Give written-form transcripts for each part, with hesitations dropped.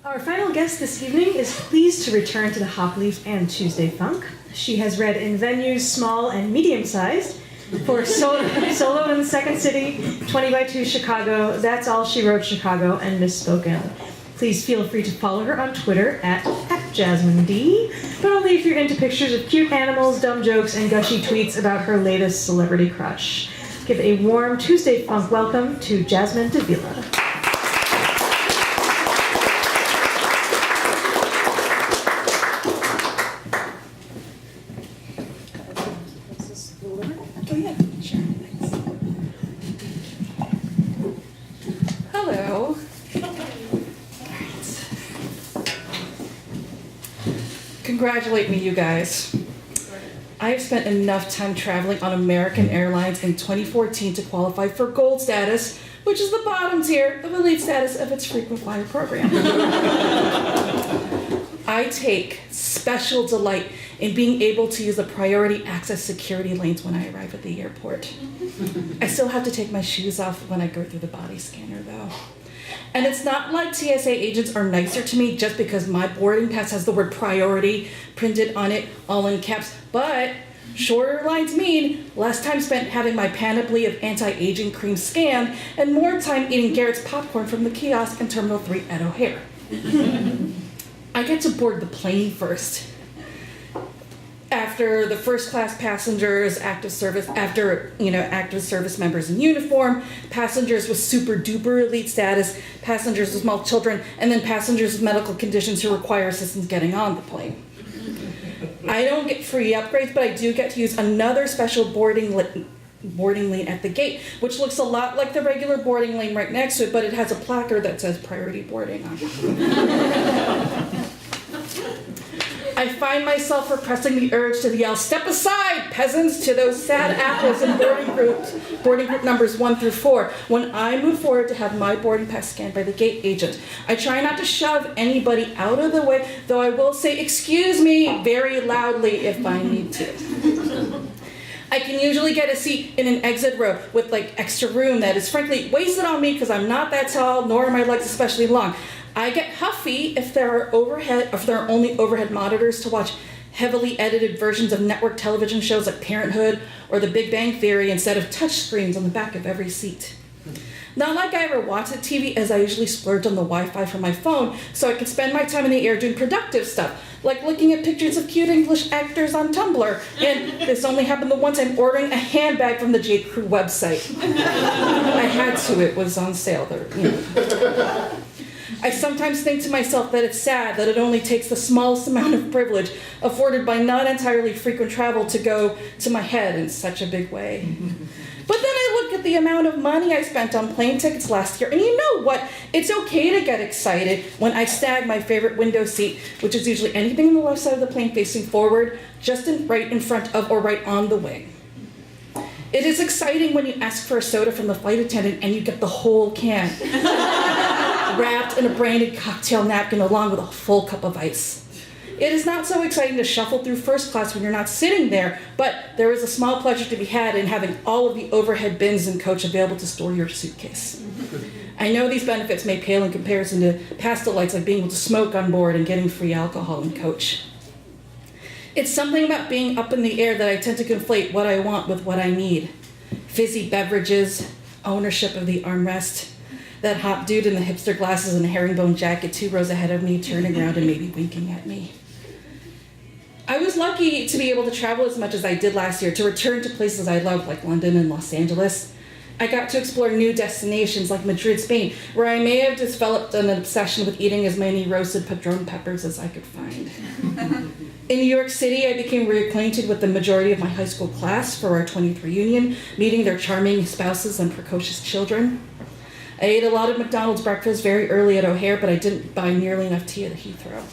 Our final guest this evening is pleased to return to the Hop Leaf and Tuesday Funk. She has read in venues small and medium-sized for Solo in the Second City, 20 by 2 Chicago, That's All She Wrote Chicago, and Misspoken. Please feel free to follow her on Twitter at Jasmine D, but only if you're into pictures of cute animals, dumb jokes, and gushy tweets about her latest celebrity crush. Give a warm Tuesday Funk welcome to Jasmine Davila. Hello. Congratulate me, you guys. I've spent enough time traveling on American Airlines in 2014 to qualify for gold status, which is the bottom tier of elite status of its frequent flyer program. I take special delight in being able to use the priority access security lanes when I arrive at the airport. I still have to take my shoes off when I go through the body scanner, though. And it's not like TSA agents are nicer to me just because my boarding pass has the word priority printed on it, all in caps, but shorter lines mean less time spent having my panoply of anti-aging cream scanned and more time eating Garrett's popcorn from the kiosk in Terminal 3 at O'Hare. I get to board the plane first. After the first class passengers, active service members in uniform, passengers with super duper elite status, passengers with small children, and then passengers with medical conditions who require assistance getting on the plane. I don't get free upgrades, but I do get to use another special boarding lane at the gate, which looks a lot like the regular boarding lane right next to it, but it has a placard that says priority boarding on it. I find myself repressing the urge to yell, "Step aside, peasants," to those sad apples in boarding group numbers 1 through 4, when I move forward to have my boarding pass scanned by the gate agent. I try not to shove anybody out of the way, though I will say, "Excuse me," very loudly if I need to. I can usually get a seat in an exit row with extra room that is frankly wasted on me because I'm not that tall, nor are my legs especially long. I get huffy if there are only overhead monitors to watch heavily edited versions of network television shows like Parenthood or The Big Bang Theory instead of touch screens on the back of every seat. Not like I ever watch the TV, as I usually splurge on the Wi-Fi from my phone so I can spend my time in the air doing productive stuff, like looking at pictures of cute English actors on Tumblr. And this only happened the one time ordering a handbag from the J. Crew website. I had to, it was on sale there. I sometimes think to myself that it's sad that it only takes the smallest amount of privilege afforded by not entirely frequent travel to go to my head in such a big way. But then I look at the amount of money I spent on plane tickets last year, and you know what? It's okay to get excited when I snag my favorite window seat, which is usually anything on the left side of the plane facing forward, just right in front of or right on the wing. It is exciting when you ask for a soda from the flight attendant and you get the whole can, wrapped in a branded cocktail napkin along with a full cup of ice. It is not so exciting to shuffle through first class when you're not sitting there, but there is a small pleasure to be had in having all of the overhead bins in coach available to store your suitcase. I know these benefits may pale in comparison to past delights like being able to smoke on board and getting free alcohol in coach. It's something about being up in the air that I tend to conflate what I want with what I need. Fizzy beverages, ownership of the armrest, that hot dude in the hipster glasses and herringbone jacket 2 rows ahead of me turning around and maybe winking at me. I was lucky to be able to travel as much as I did last year, to return to places I loved like London and Los Angeles. I got to explore new destinations like Madrid, Spain, where I may have developed an obsession with eating as many roasted Padron peppers as I could find. In New York City, I became reacquainted with the majority of my high school class for our 20th reunion, meeting their charming spouses and precocious children. I ate a lot of McDonald's breakfast very early at O'Hare, but I didn't buy nearly enough tea at Heathrow.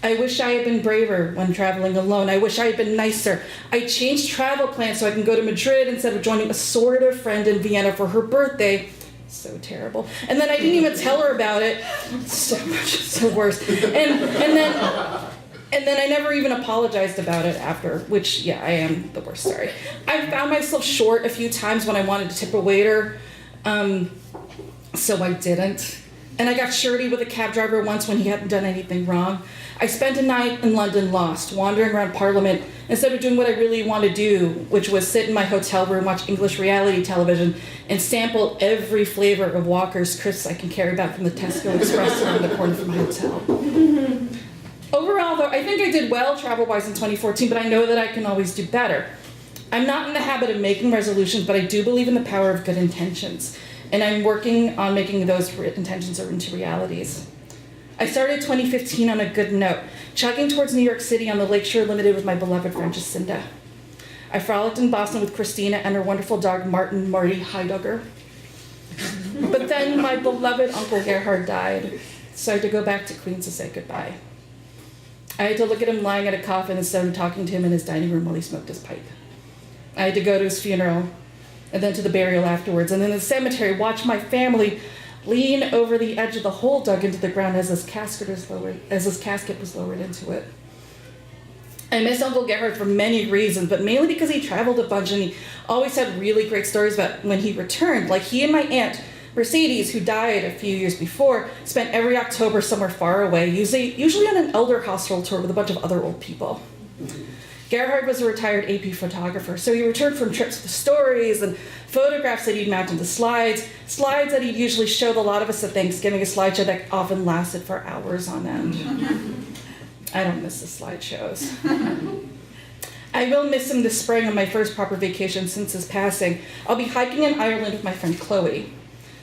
I wish I had been braver when traveling alone. I wish I had been nicer. I changed travel plans so I can go to Madrid instead of joining a sort of friend in Vienna for her birthday. So terrible. And then I didn't even tell her about it. So worse. And then I never even apologized about it after, which, yeah, I am the worst, sorry. I found myself short a few times when I wanted to tip a waiter, so I didn't. And I got shirty with a cab driver once when he hadn't done anything wrong. I spent a night in London lost, wandering around Parliament instead of doing what I really want to do, which was sit in my hotel room, watch English reality television, and sample every flavor of Walker's crisps I can carry back from the Tesco Express around the corner from my hotel. Overall, though, I think I did well travel-wise in 2014, but I know that I can always do better. I'm not in the habit of making resolutions, but I do believe in the power of good intentions. And I'm working on making those intentions into realities. I started 2015 on a good note, chugging towards New York City on the Lakeshore Limited with my beloved friend Jacinda. I frolicked in Boston with Christina and her wonderful dog Marty Heidegger. But then my beloved Uncle Gerhard died, so I had to go back to Queens to say goodbye. I had to look at him lying at a coffin instead of talking to him in his dining room while he smoked his pipe. I had to go to his funeral, and then to the burial afterwards, and in the cemetery, watch my family lean over the edge of the hole dug into the ground as his casket was lowered into it. I miss Uncle Gerhard for many reasons, but mainly because he traveled a bunch and he always had really great stories about when he returned. Like he and my aunt, Mercedes, who died a few years before, spent every October somewhere far away, usually on an elder household tour with a bunch of other old people. Gerhard was a retired AP photographer, so he returned from trips with stories and photographs that he'd mount into slides that he'd usually show a lot of us at Thanksgiving, a slideshow that often lasted for hours on end. I don't miss the slideshows. I will miss him this spring on my first proper vacation since his passing. I'll be hiking in Ireland with my friend Chloe.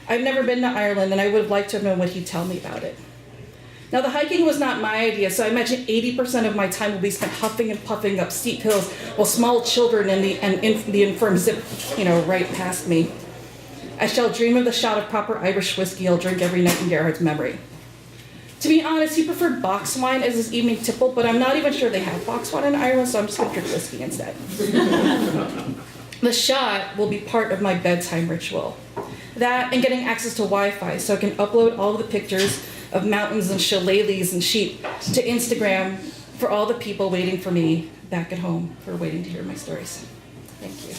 I've never been to Ireland, and I would have liked to have known what he'd tell me about it. Now, the hiking was not my idea, so I imagine 80% of my time will be spent huffing and puffing up steep hills while small children and the infirm zip, right past me. I shall dream of the shot of proper Irish whiskey I'll drink every night in Gerhard's memory. To be honest, he preferred box wine as his evening tipple, but I'm not even sure they have box wine in Ireland, so I'm just going to drink whiskey instead. The shot will be part of my bedtime ritual. That and getting access to Wi-Fi so I can upload all of the pictures of mountains and shillelaghs and sheep to Instagram for all the people waiting for me back at home who are waiting to hear my stories. Thank you.